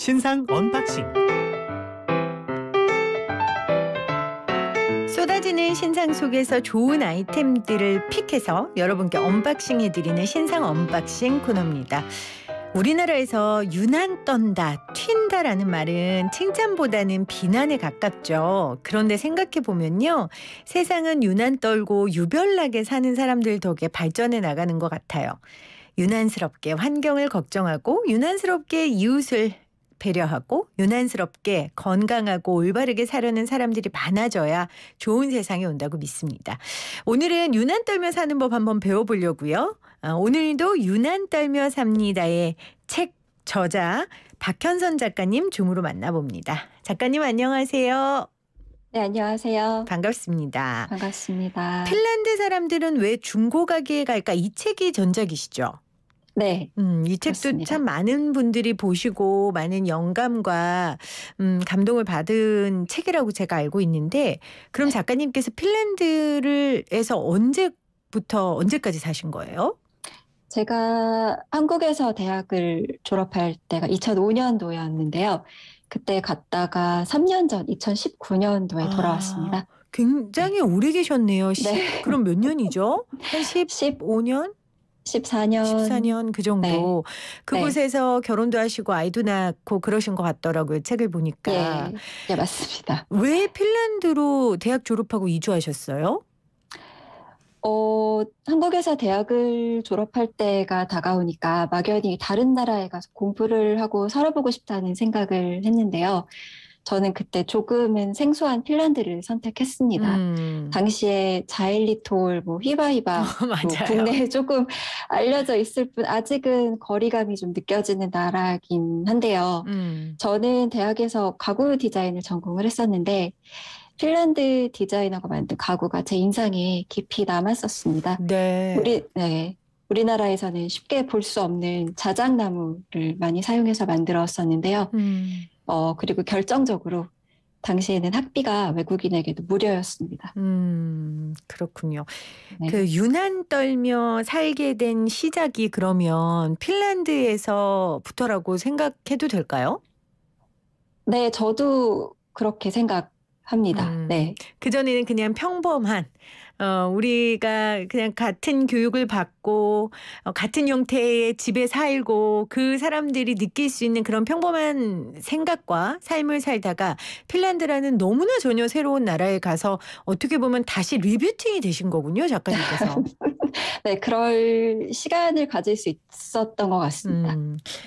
신상 언박싱. 쏟아지는 신상 속에서 좋은 아이템들을 픽해서 여러분께 언박싱해드리는 신상 언박싱 코너입니다. 우리나라에서 유난 떤다, 튄다라는 말은 칭찬보다는 비난에 가깝죠. 그런데 생각해보면요. 세상은 유난 떨고 유별나게 사는 사람들 덕에 발전해 나가는 것 같아요. 유난스럽게 환경을 걱정하고 유난스럽게 이웃을 배려하고 유난스럽게 건강하고 올바르게 사려는 사람들이 많아져야 좋은 세상이 온다고 믿습니다. 오늘은 유난 떨며 사는 법 한번 배워보려고요. 오늘도 유난 떨며 삽니다의 책 저자 박현선 작가님 줌으로 만나봅니다. 작가님 안녕하세요. 네, 안녕하세요. 반갑습니다. 반갑습니다. 핀란드 사람들은 왜 중고 가게에 갈까? 이 책이 전작이시죠? 네. 이 책도 그렇습니다. 참 많은 분들이 보시고 많은 영감과 감동을 받은 책이라고 제가 알고 있는데, 그럼 작가님께서 핀란드에서 언제부터 언제까지 사신 거예요? 제가 한국에서 대학을 졸업할 때가 2005년도였는데요. 그때 갔다가 3년 전 2019년도에 돌아왔습니다. 굉장히 오래 계셨네요. 네. 그럼 몇 년이죠? 한 15년? 14년. 14년 그 정도. 네. 그곳에서 결혼도 하시고 아이도 낳고 그러신 것 같더라고요. 책을 보니까. 예, 맞습니다. 왜 핀란드로 대학 졸업하고 이주하셨어요? 한국에서 대학을 졸업할 때가 다가오니까 막연히 다른 나라에 가서 공부를 하고 살아보고 싶다는 생각을 했는데요. 저는 그때 조금은 생소한 핀란드를 선택했습니다. 당시에 자일리톨, 휘바히바 국내에 조금 알려져 있을 뿐 아직은 거리감이 좀 느껴지는 나라긴 한데요. 저는 대학에서 가구 디자인을 전공을 했었는데 핀란드 디자이너가 만든 가구가 제 인상에 깊이 남았었습니다. 네. 우리나라에서는 쉽게 볼 수 없는 자작나무를 많이 사용해서 만들었었는데요. 그리고 결정적으로 당시에는 학비가 외국인에게도 무료였습니다. 그렇군요. 네. 그 유난 떨며 살게 된 시작이 그러면 핀란드에서부터라고 생각해도 될까요? 네, 저도 그렇게 생각합니다. 네. 그전에는 그냥 평범한 우리가 그냥 같은 교육을 받고 같은 형태의 집에 살고 그 사람들이 느낄 수 있는 그런 평범한 생각과 삶을 살다가 핀란드라는 너무나 전혀 새로운 나라에 가서 어떻게 보면 다시 리뷰팅이 되신 거군요, 작가님께서. 네, 그럴 시간을 가질 수 있었던 것 같습니다.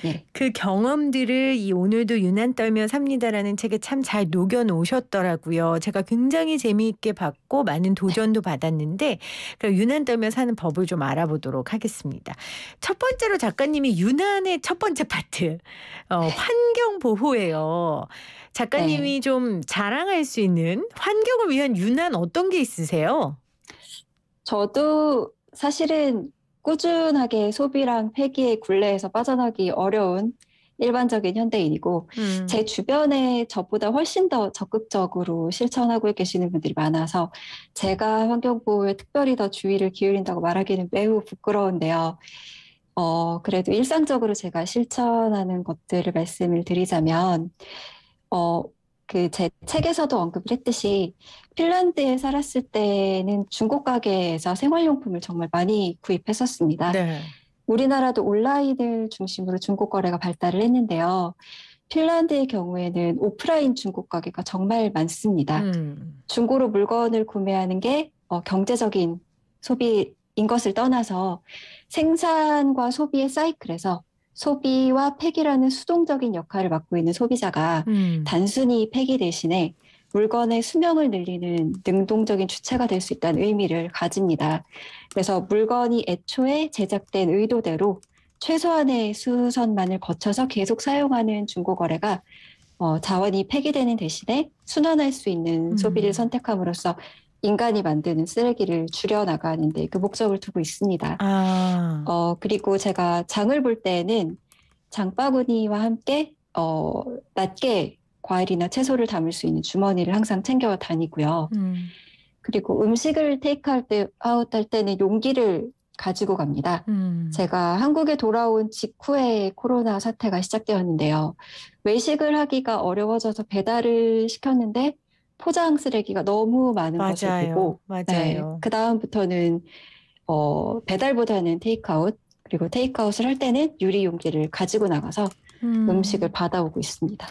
네. 그 경험들을 이 오늘도 유난 떨며 삽니다라는 책에 참 잘 녹여 놓으셨더라고요. 제가 굉장히 재미있게 봤고 많은 도전도 받았는데, 그럼 유난 떨며 사는 법을 좀 알아보도록 하겠습니다. 첫 번째로 작가님이 유난의 첫 번째 파트, 환경 보호예요. 작가님이 좀 자랑할 수 있는 환경을 위한 유난 어떤 게 있으세요? 저도 사실은 꾸준하게 소비랑 폐기의 굴레에서 빠져나기 어려운 일반적인 현대인이고 제 주변에 저보다 훨씬 더 적극적으로 실천하고 계시는 분들이 많아서 제가 환경보호에 특별히 더 주의를 기울인다고 말하기는 매우 부끄러운데요. 그래도 일상적으로 제가 실천하는 것들을 말씀을 드리자면 제 책에서도 언급을 했듯이 핀란드에 살았을 때는 중고 가게에서 생활용품을 정말 많이 구입했었습니다. 네. 우리나라도 온라인을 중심으로 중고 거래가 발달을 했는데요. 핀란드의 경우에는 오프라인 중고 가게가 정말 많습니다. 중고로 물건을 구매하는 게 경제적인 소비인 것을 떠나서 생산과 소비의 사이클에서 소비와 폐기라는 수동적인 역할을 맡고 있는 소비자가 단순히 폐기 대신에 물건의 수명을 늘리는 능동적인 주체가 될 수 있다는 의미를 가집니다. 그래서 물건이 애초에 제작된 의도대로 최소한의 수선만을 거쳐서 계속 사용하는 중고거래가 자원이 폐기되는 대신에 순환할 수 있는 소비를 선택함으로써 인간이 만드는 쓰레기를 줄여나가는 데 그 목적을 두고 있습니다. 그리고 제가 장을 볼 때에는 장바구니와 함께 낮게 과일이나 채소를 담을 수 있는 주머니를 항상 챙겨 다니고요. 그리고 음식을 테이크아웃 할 때는 용기를 가지고 갑니다. 제가 한국에 돌아온 직후에 코로나 사태가 시작되었는데요. 외식을 하기가 어려워져서 배달을 시켰는데 포장 쓰레기가 너무 많은 것을 보고 맞아요. 네, 그다음부터는 배달보다는 테이크아웃, 그리고 테이크아웃을 할 때는 유리 용기를 가지고 나가서 음식을 받아오고 있습니다.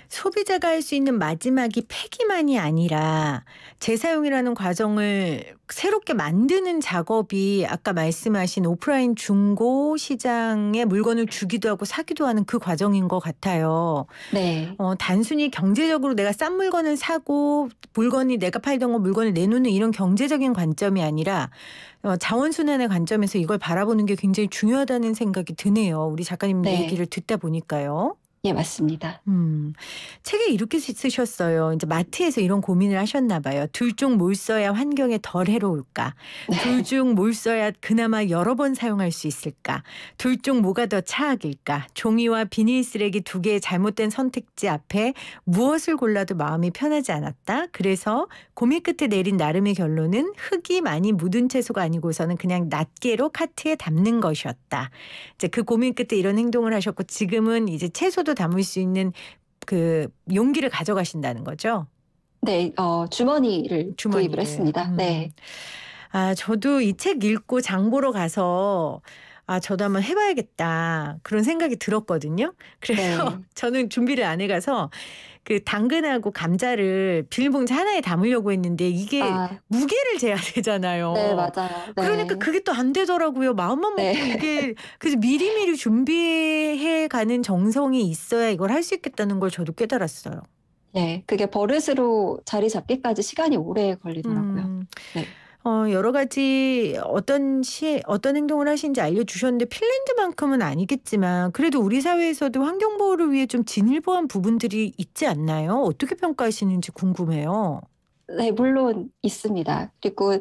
소비자가 할 수 있는 마지막이 폐기만이 아니라 재사용이라는 과정을 새롭게 만드는 작업이 아까 말씀하신 오프라인 중고 시장에 물건을 주기도 하고 사기도 하는 그 과정인 것 같아요. 네. 단순히 경제적으로 내가 싼 물건을 사고 물건이 내가 팔던 거 물건을 내놓는 이런 경제적인 관점이 아니라 자원순환의 관점에서 이걸 바라보는 게 굉장히 중요하다는 생각이 드네요. 우리 작가님 네. 얘기를 듣다 보니까요. 예, 맞습니다. 책에 이렇게 쓰셨어요. 이제 마트에서 이런 고민을 하셨나 봐요. 둘 중 뭘 써야 환경에 덜 해로울까? 네. 둘 중 뭘 써야 그나마 여러 번 사용할 수 있을까? 둘 중 뭐가 더 차악일까? 종이와 비닐 쓰레기 두 개의 잘못된 선택지 앞에 무엇을 골라도 마음이 편하지 않았다. 그래서 고민 끝에 내린 나름의 결론은 흙이 많이 묻은 채소가 아니고서는 그냥 낱개로 카트에 담는 것이었다. 이제 그 고민 끝에 이런 행동을 하셨고 지금은 이제 채소도 담을 수 있는 그 용기를 가져가신다는 거죠? 네, 주머니를 구입을 했습니다. 네. 저도 이 책 읽고 장 보러 가서 저도 한번 해봐야겠다 그런 생각이 들었거든요. 그래서 네. 저는 준비를 안 해가서 그 당근하고 감자를 비닐봉지 하나에 담으려고 했는데 이게 무게를 재야 되잖아요. 네, 맞아요. 네. 그러니까 그게 또 안 되더라고요. 마음만 먹고 이게 그래서 미리미리 준비해 가는 정성이 있어야 이걸 할 수 있겠다는 걸 저도 깨달았어요. 네, 그게 버릇으로 자리 잡기까지 시간이 오래 걸리더라고요. 네. 여러 가지 어떤 행동을 하시는지 알려주셨는데 핀란드만큼은 아니겠지만 그래도 우리 사회에서도 환경보호를 위해 좀 진일보한 부분들이 있지 않나요? 어떻게 평가하시는지 궁금해요. 네, 물론 있습니다. 그리고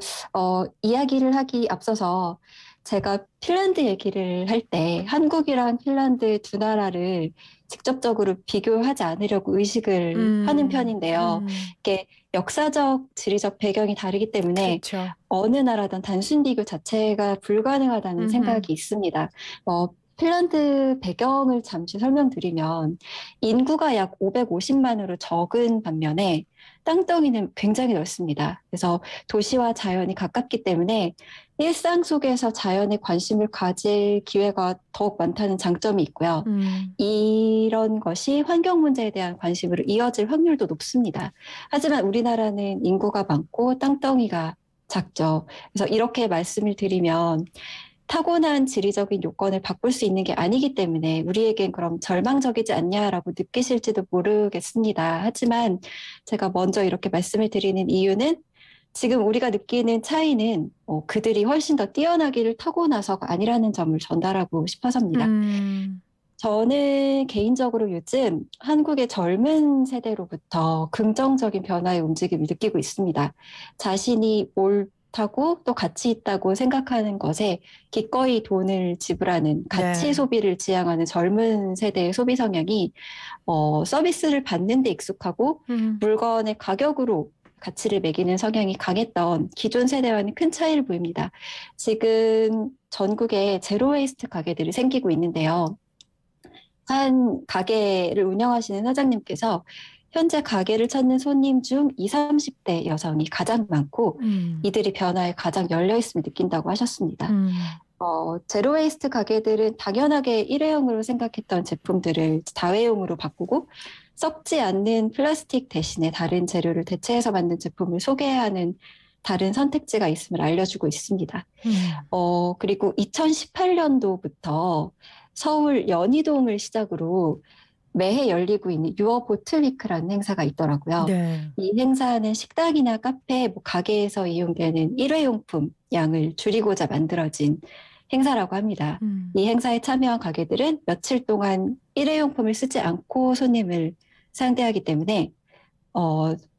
이야기를 하기 앞서서 제가 핀란드 얘기를 할 때 한국이랑 핀란드 두 나라를 직접적으로 비교하지 않으려고 의식을 하는 편인데요. 이게 역사적, 지리적 배경이 다르기 때문에 그렇죠. 어느 나라든 단순 비교 자체가 불가능하다는 생각이 있습니다. 핀란드 배경을 잠시 설명드리면 인구가 약 550만으로 적은 반면에 땅덩이는 굉장히 넓습니다. 그래서 도시와 자연이 가깝기 때문에 일상 속에서 자연에 관심을 가질 기회가 더욱 많다는 장점이 있고요. 이런 것이 환경 문제에 대한 관심으로 이어질 확률도 높습니다. 하지만 우리나라는 인구가 많고 땅덩이가 작죠. 그래서 이렇게 말씀을 드리면 타고난 지리적인 요건을 바꿀 수 있는 게 아니기 때문에 우리에겐 그럼 절망적이지 않냐라고 느끼실지도 모르겠습니다. 하지만 제가 먼저 이렇게 말씀을 드리는 이유는 지금 우리가 느끼는 차이는 그들이 훨씬 더 뛰어나기를 타고나서가 아니라는 점을 전달하고 싶어서입니다. 저는 개인적으로 요즘 한국의 젊은 세대로부터 긍정적인 변화의 움직임을 느끼고 있습니다. 자신이 옳다고 또 가치 있다고 생각하는 것에 기꺼이 돈을 지불하는 가치 소비를 지향하는 젊은 세대의 소비 성향이 서비스를 받는 데 익숙하고 물건의 가격으로 가치를 매기는 성향이 강했던 기존 세대와는 큰 차이를 보입니다. 지금 전국에 제로웨이스트 가게들이 생기고 있는데요. 한 가게를 운영하시는 사장님께서 현재 가게를 찾는 손님 중 20, 30대 여성이 가장 많고 이들이 변화에 가장 열려있음을 느낀다고 하셨습니다. 제로웨이스트 가게들은 당연하게 일회용으로 생각했던 제품들을 다회용으로 바꾸고 썩지 않는 플라스틱 대신에 다른 재료를 대체해서 만든 제품을 소개하는 다른 선택지가 있음을 알려주고 있습니다. 그리고 2018년도부터 서울 연희동을 시작으로 매해 열리고 있는 유어 보틀위크라는 행사가 있더라고요. 네. 이 행사는 식당이나 카페, 가게에서 이용되는 일회용품 양을 줄이고자 만들어진 행사라고 합니다. 이 행사에 참여한 가게들은 며칠 동안 일회용품을 쓰지 않고 손님을 상대하기 때문에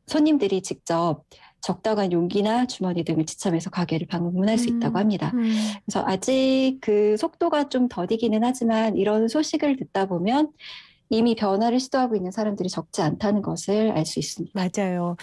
손님들이 직접 적당한 용기나 주머니 등을 지참해서 가게를 방문할 수 있다고 합니다. 그래서 아직 그 속도가 좀 더디기는 하지만 이런 소식을 듣다 보면 이미 변화를 시도하고 있는 사람들이 적지 않다는 것을 알 수 있습니다. 맞아요.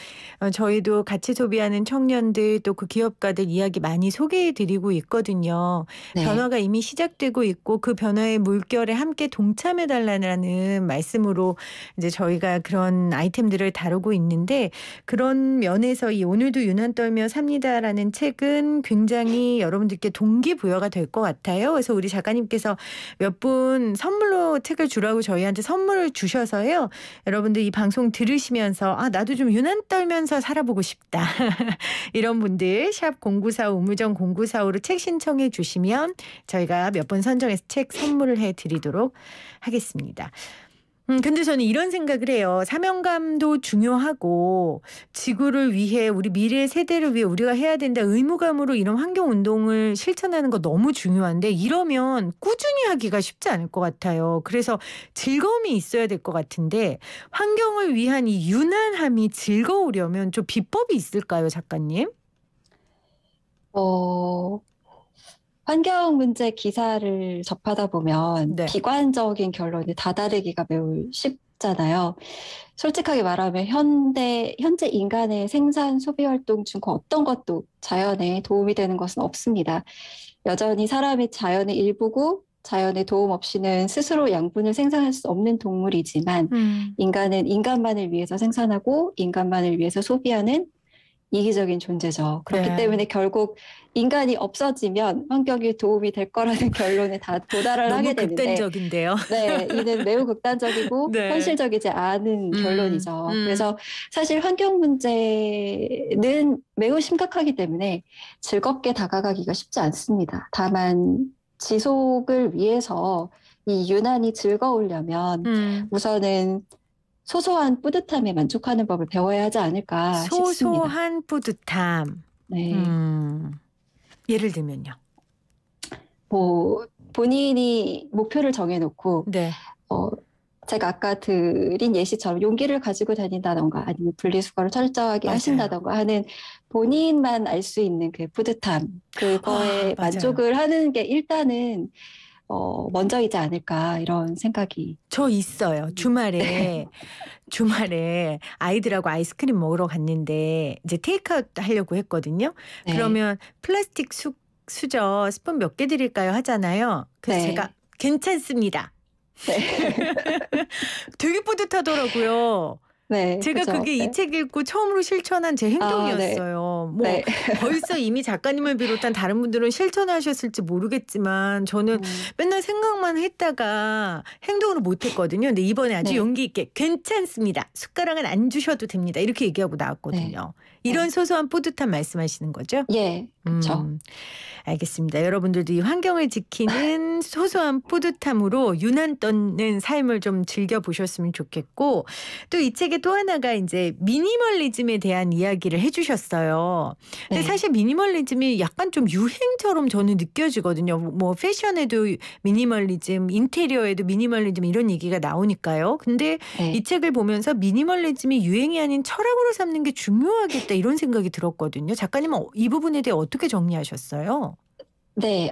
저희도 같이 소비하는 청년들 또 그 기업가들 이야기 많이 소개해 드리고 있거든요. 네. 변화가 이미 시작되고 있고 그 변화의 물결에 함께 동참해 달라는 말씀으로 이제 저희가 그런 아이템들을 다루고 있는데 그런 면에서 이 오늘도 유난 떨며 삽니다라는 책은 굉장히 여러분들께 동기부여가 될 것 같아요. 그래서 우리 작가님께서 몇 분 선물로 책을 주라고 저희한테 선물을 주셔서요. 여러분들 이 방송 들으시면서 나도 좀 유난 떨면서 살아보고 싶다. 이런 분들 샵 0945 우무정 0945로 책 신청해 주시면 저희가 몇 분 선정해서 책 선물을 해드리도록 하겠습니다. 근데 저는 이런 생각을 해요. 사명감도 중요하고 지구를 위해 우리 미래 세대를 위해 우리가 해야 된다 의무감으로 이런 환경운동을 실천하는 거 너무 중요한데 이러면 꾸준히 하기가 쉽지 않을 것 같아요. 그래서 즐거움이 있어야 될 것 같은데 환경을 위한 이 유난함이 즐거우려면 좀 비법이 있을까요, 작가님? 환경 문제 기사를 접하다 보면 네. 비관적인 결론에 다다르기가 매우 쉽잖아요. 솔직하게 말하면 현재 인간의 생산 소비 활동 중 그 어떤 것도 자연에 도움이 되는 것은 없습니다. 여전히 사람이 자연의 일부고 자연의 도움 없이는 스스로 양분을 생산할 수 없는 동물이지만 인간은 인간만을 위해서 생산하고 인간만을 위해서 소비하는 이기적인 존재죠. 그렇기 네. 때문에 결국 인간이 없어지면 환경에 도움이 될 거라는 결론에 다 도달을 하게 되는데 너무 극단적인데요. 네, 이는 매우 극단적이고 네. 현실적이지 않은 결론이죠. 그래서 사실 환경 문제는 매우 심각하기 때문에 즐겁게 다가가기가 쉽지 않습니다. 다만 지속을 위해서 이 유난히 즐거우려면 우선은 소소한 뿌듯함에 만족하는 법을 배워야 하지 않을까 싶습니다. 소소한 뿌듯함. 네. 예를 들면요. 본인이 목표를 정해놓고 네. 제가 아까 드린 예시처럼 용기를 가지고 다닌다던가 아니면 분리수거를 철저하게 맞아요. 하신다던가 하는 본인만 알 수 있는 그 뿌듯함, 그거에 만족을 하는 게 일단은 먼저이지 않을까 이런 생각이. 저 있어요. 주말에 아이들하고 아이스크림 먹으러 갔는데 이제 테이크아웃 하려고 했거든요. 네. 그러면 플라스틱 수저 스푼 몇 개 드릴까요 하잖아요. 그래서 네. 제가 괜찮습니다. 네. 되게 뿌듯하더라고요. 네, 제가 그죠? 그게 이 책 읽고 처음으로 실천한 제 행동이었어요. 네. 벌써 이미 작가님을 비롯한 다른 분들은 실천하셨을지 모르겠지만 저는 맨날 생각만 했다가 행동으로 못했거든요. 근데 이번에 아주 네. 용기 있게 괜찮습니다. 숟가락은 안 주셔도 됩니다. 이렇게 얘기하고 나왔거든요. 이런 소소한 뿌듯함 말씀하시는 거죠? 예, 그렇죠. 알겠습니다. 여러분들도 이 환경을 지키는 소소한 뿌듯함으로 유난 떠는 삶을 좀 즐겨보셨으면 좋겠고 또 이 책의 또 하나가 이제 미니멀리즘에 대한 이야기를 해주셨어요. 근데 네. 사실 미니멀리즘이 약간 좀 유행처럼 저는 느껴지거든요. 뭐 패션에도 미니멀리즘, 인테리어에도 미니멀리즘 이런 얘기가 나오니까요. 근데 네. 이 책을 보면서 미니멀리즘이 유행이 아닌 철학으로 삼는 게 중요하겠다 이런 생각이 들었거든요. 작가님은 이 부분에 대해 어떻게 정리하셨어요? 네,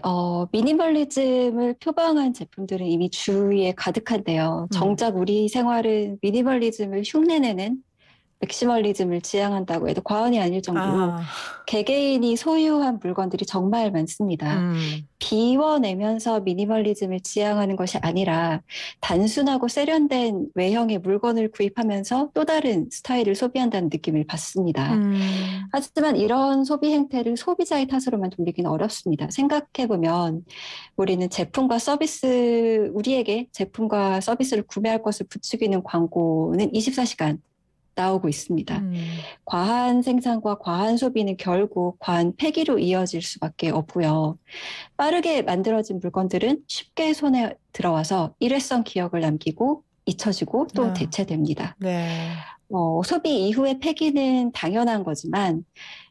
미니멀리즘을 표방한 제품들은 이미 주위에 가득한데요. 정작 우리 생활은 미니멀리즘을 흉내내는 맥시멀리즘을 지향한다고 해도 과언이 아닐 정도로 개개인이 소유한 물건들이 정말 많습니다. 비워내면서 미니멀리즘을 지향하는 것이 아니라 단순하고 세련된 외형의 물건을 구입하면서 또 다른 스타일을 소비한다는 느낌을 받습니다. 하지만 이런 소비 행태를 소비자의 탓으로만 돌리기는 어렵습니다. 생각해보면 우리는 우리에게 제품과 서비스를 구매할 것을 부추기는 광고는 24시간 나오고 있습니다. 과한 생산과 과한 소비는 결국 과한 폐기로 이어질 수밖에 없고요. 빠르게 만들어진 물건들은 쉽게 손에 들어와서 일회성 기억을 남기고 잊혀지고 또 대체됩니다. 네. 소비 이후의 폐기는 당연한 거지만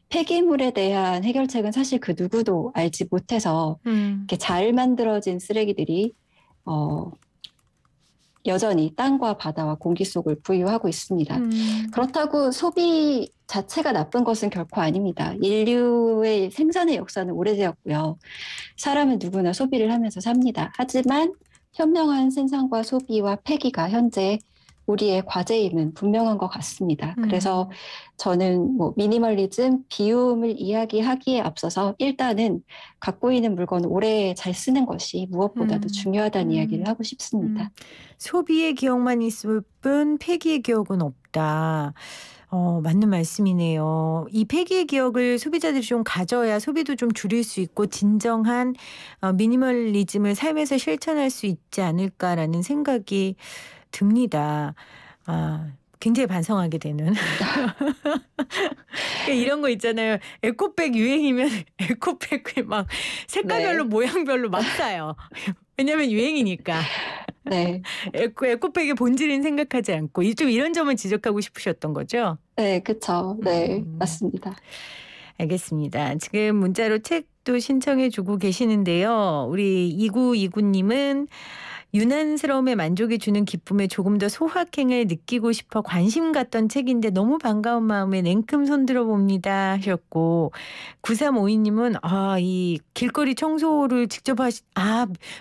폐기물에 대한 해결책은 사실 그 누구도 알지 못해서 이렇게 잘 만들어진 쓰레기들이 여전히 땅과 바다와 공기 속을 부유하고 있습니다. 그렇다고 소비 자체가 나쁜 것은 결코 아닙니다. 인류의 생산의 역사는 오래되었고요. 사람은 누구나 소비를 하면서 삽니다. 하지만 현명한 생산과 소비와 폐기가 현재 우리의 과제임은 분명한 것 같습니다. 그래서 저는 뭐 미니멀리즘, 비움을 이야기하기에 앞서서 일단은 갖고 있는 물건을 오래 잘 쓰는 것이 무엇보다도 중요하다는 이야기를 하고 싶습니다. 소비의 기억만 있을 뿐 폐기의 기억은 없다. 맞는 말씀이네요. 이 폐기의 기억을 소비자들이 좀 가져야 소비도 좀 줄일 수 있고 진정한 미니멀리즘을 삶에서 실천할 수 있지 않을까라는 생각이 듭니다. 굉장히 반성하게 되는. 그러니까 이런 거 있잖아요. 에코백 유행이면 에코백을 막 색깔별로 네. 모양별로 막 사요. 왜냐면 유행이니까. 네. 에코백의 본질은 생각하지 않고 좀 이런 점을 지적하고 싶으셨던 거죠? 네, 그쵸. 네, 맞습니다. 알겠습니다. 지금 문자로 책도 신청해 주고 계시는데요. 우리 2929님은 유난스러움에 만족이 주는 기쁨에 조금 더 소확행을 느끼고 싶어 관심 갖던 책인데 너무 반가운 마음에 냉큼 손들어 봅니다 하셨고 9352님은 이 길거리 청소를 직접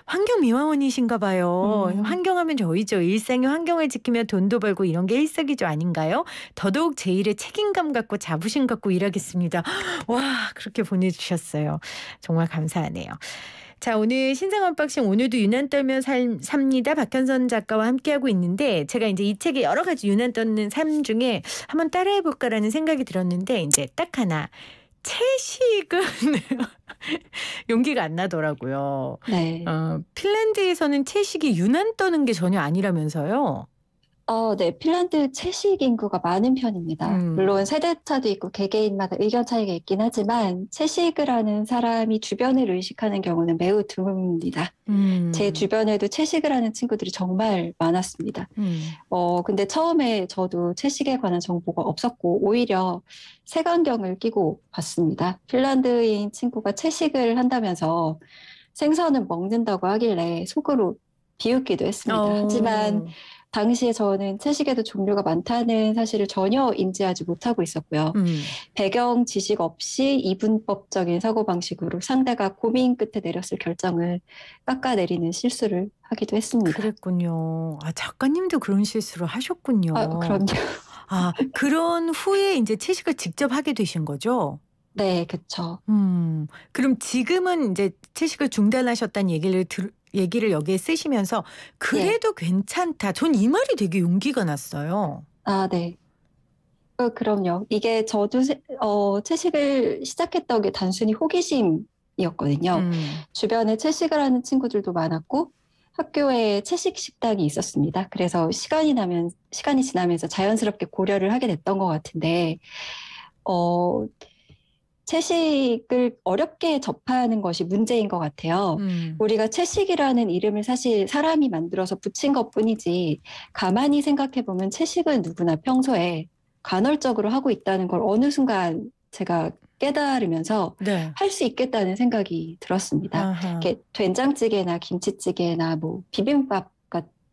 환경미화원이신가 봐요. 환경하면 저희죠. 일상의 환경을 지키며 돈도 벌고 이런 게 일석이조 아닌가요? 더더욱 제 일에 책임감 갖고 자부심 갖고 일하겠습니다. 와, 그렇게 보내주셨어요. 정말 감사하네요. 자, 오늘 신상 언박싱 오늘도 유난 떨며 삽니다. 박현선 작가와 함께하고 있는데 제가 이제 이 책의 여러 가지 유난 떨는 삶 중에 한번 따라해볼까라는 생각이 들었는데 이제 딱 하나. 채식은 용기가 안 나더라고요. 네. 핀란드에서는 채식이 유난 떠는 게 전혀 아니라면서요. 네. 핀란드 채식 인구가 많은 편입니다. 물론 세대차도 있고 개개인마다 의견 차이가 있긴 하지만 채식을 하는 사람이 주변을 의식하는 경우는 매우 드뭅니다. 제 주변에도 채식을 하는 친구들이 정말 많았습니다. 근데 처음에 저도 채식에 관한 정보가 없었고 오히려 색안경을 끼고 봤습니다. 핀란드인 친구가 채식을 한다면서 생선은 먹는다고 하길래 속으로 비웃기도 했습니다. 하지만 당시에 저는 채식에도 종류가 많다는 사실을 전혀 인지하지 못하고 있었고요. 배경 지식 없이 이분법적인 사고방식으로 상대가 고민 끝에 내렸을 결정을 깎아내리는 실수를 하기도 했습니다. 그랬군요. 작가님도 그런 실수를 하셨군요. 그럼요. 그런 후에 이제 채식을 직접 하게 되신 거죠? 네, 그렇죠. 그럼 지금은 이제 채식을 중단하셨다는 얘기를 여기에 쓰시면서 그래도 괜찮다. 전 이 말이 되게 용기가 났어요. 네. 그럼요. 이게 저도 채식을 시작했던 게 단순히 호기심이었거든요. 주변에 채식을 하는 친구들도 많았고 학교에 채식 식당이 있었습니다. 그래서 시간이 지나면서 자연스럽게 고려를 하게 됐던 것 같은데 채식을 어렵게 접하는 것이 문제인 것 같아요. 우리가 채식이라는 이름을 사실 사람이 만들어서 붙인 것뿐이지 가만히 생각해보면 채식은 누구나 평소에 간헐적으로 하고 있다는 걸 어느 순간 제가 깨달으면서 할 수 있겠다는 생각이 들었습니다. 이렇게 된장찌개나 김치찌개나 뭐 비빔밥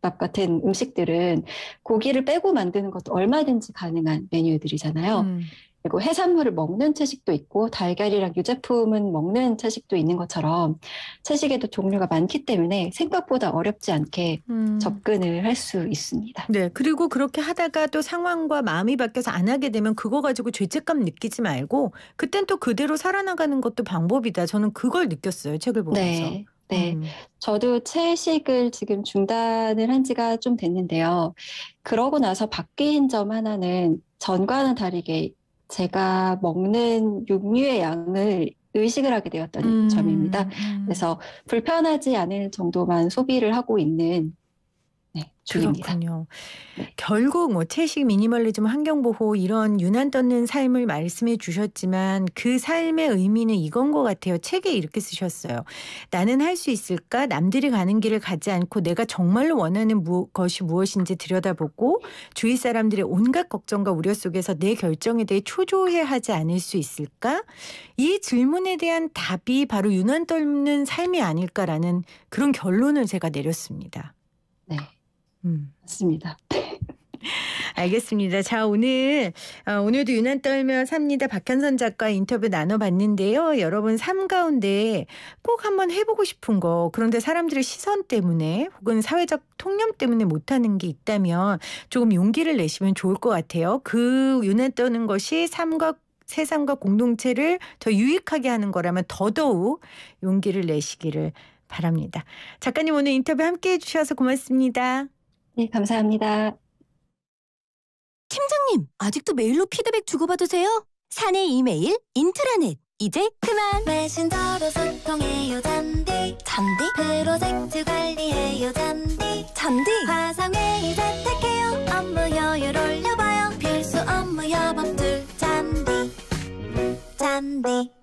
같은 음식들은 고기를 빼고 만드는 것도 얼마든지 가능한 메뉴들이잖아요. 그리고 해산물을 먹는 채식도 있고 달걀이랑 유제품은 먹는 채식도 있는 것처럼 채식에도 종류가 많기 때문에 생각보다 어렵지 않게 접근을 할 수 있습니다. 네. 그리고 그렇게 하다가 또 상황과 마음이 바뀌어서 안 하게 되면 그거 가지고 죄책감 느끼지 말고 그땐 또 그대로 살아나가는 것도 방법이다. 저는 그걸 느꼈어요. 책을 보면서. 네. 저도 채식을 지금 중단을 한 지가 좀 됐는데요. 그러고 나서 바뀐 점 하나는 전과는 다르게 제가 먹는 육류의 양을 의식을 하게 되었던 점입니다. 그래서 불편하지 않을 정도만 소비를 하고 있는 중입니다. 그렇군요. 결국 뭐 채식, 미니멀리즘, 환경보호 이런 유난 떠는 삶을 말씀해 주셨지만 그 삶의 의미는 이건 것 같아요. 책에 이렇게 쓰셨어요. 나는 할 수 있을까? 남들이 가는 길을 가지 않고 내가 정말로 원하는 것이 무엇인지 들여다보고 주위 사람들의 온갖 걱정과 우려 속에서 내 결정에 대해 초조해하지 않을 수 있을까? 이 질문에 대한 답이 바로 유난 떠는 삶이 아닐까라는 그런 결론을 제가 내렸습니다. 네. 맞습니다. 알겠습니다. 자, 오늘도 유난 떨며 삽니다. 박현선 작가 인터뷰 나눠봤는데요. 여러분 삶 가운데 꼭 한번 해보고 싶은 거, 그런데 사람들의 시선 때문에 혹은 사회적 통념 때문에 못하는 게 있다면 조금 용기를 내시면 좋을 것 같아요. 그 유난 떠는 것이 삶과 세상과 공동체를 더 유익하게 하는 거라면 더더욱 용기를 내시기를 바랍니다. 작가님 오늘 인터뷰 함께 해주셔서 고맙습니다. 네, 감사합니다. 팀장님, 아직도 메일로 피드백 주고받으세요? 사내 이메일, 인트라넷, 이제 그만! 메신저로 소통해요 잔디 프로젝트 관리해요 잔디 화상회의 재택해요 업무 효율 올려봐요 필수 업무 협업들 잔디